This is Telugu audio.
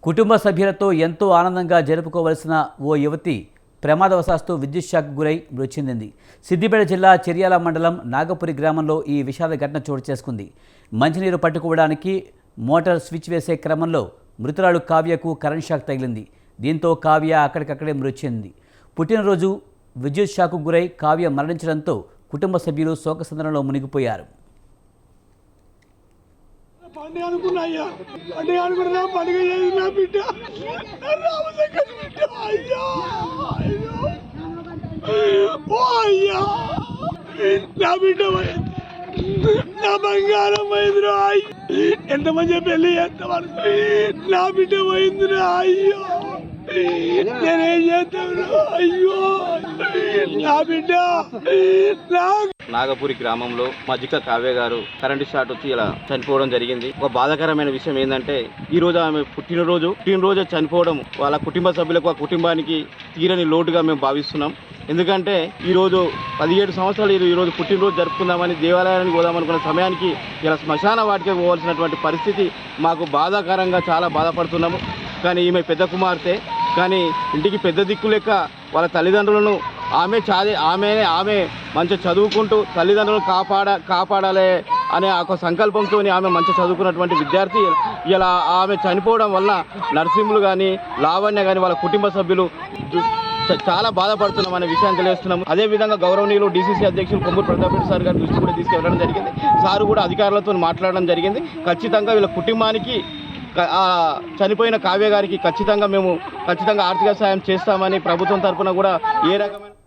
కుటుంబ సభ్యులతో ఎంతో ఆనందంగా జరుపుకోవలసిన ఓ యువతి ప్రమాదవశాత్తు విద్యుత్ షాక్ గురై మృతి చెందింది. సిద్దిపేట జిల్లా చెర్యాల మండలం నాగపురి గ్రామంలో ఈ విషాద ఘటన చోటు చేసుకుంది. మంచినీరు పట్టుకోవడానికి మోటార్ స్విచ్ వేసే క్రమంలో మృతురాలు కావ్యకు కరెంట్ షాక్ తగిలింది. దీంతో కావ్య అక్కడికక్కడే మృతి చెందింది. పుట్టినరోజు విద్యుత్ షాక్కు గురై కావ్య మరణించడంతో కుటుంబ సభ్యులు శోకసంద్రంలో మునిగిపోయారు. పండుగ అనుకున్నాయ్యా, పండుగ అనుకున్నా, పండుగ చేసిన బిడ్డ రామశంకర్ బిడ్డ. అయ్యా అయ్యో ఓ అయ్యా, నా బిడ్డ పోయింది, నా బంగారం పోయిందిరా. ఎంత మంచిగా పెళ్లి చేస్తామని నా బిడ్డ పోయిందిరా. అయ్యో నేనేం చేస్తాను, అయ్యో నా బిడ్డ. నాగపురి గ్రామంలో మజ్జిక కావ్య గారు కరెంటు షాట్ వచ్చి ఇలా చనిపోవడం జరిగింది. ఒక బాధాకరమైన విషయం ఏంటంటే ఈ రోజు ఆమె పుట్టినరోజు చనిపోవడం వాళ్ళ కుటుంబ సభ్యులకు, ఆ కుటుంబానికి తీరని లోటుగా మేము భావిస్తున్నాం. ఎందుకంటే ఈరోజు 17 సంవత్సరాలు ఈరోజు పుట్టినరోజు జరుపుకుందామని దేవాలయానికి పోదామనుకున్న సమయానికి ఇలా శ్మశాన వాటికి పోవాల్సినటువంటి పరిస్థితి మాకు బాధాకరంగా చాలా బాధపడుతున్నాము. కానీ ఈమె పెద్ద కుమార్తె, కానీ ఇంటికి పెద్ద దిక్కు లెక్క వాళ్ళ తల్లిదండ్రులను ఆమె మంచిగా చదువుకుంటూ తల్లిదండ్రులను కాపాడాలి అనే ఒక సంకల్పంతో ఆమె మంచిగా చదువుకున్నటువంటి విద్యార్థి ఇలా ఆమె చనిపోవడం వల్ల నర్సింహులు కానీ లావణ్య కానీ వాళ్ళ కుటుంబ సభ్యులు చాలా బాధపడుతున్నాం అనే విషయాన్ని తెలియజేస్తున్నాము. అదేవిధంగా గౌరవనీయులు DCC అధ్యక్షులు కొమ్మూరు ప్రతాప్ రెడ్డి సార్ గారి దృష్టి కూడా తీసుకెళ్ళడం జరిగింది. సారు కూడా అధికారులతో మాట్లాడడం జరిగింది. ఖచ్చితంగా వీళ్ళ కుటుంబానికి, చనిపోయిన కావ్య గారికి ఖచ్చితంగా ఆర్థిక సాయం చేస్తామని ప్రభుత్వం తరఫున కూడా ఏ రకమైన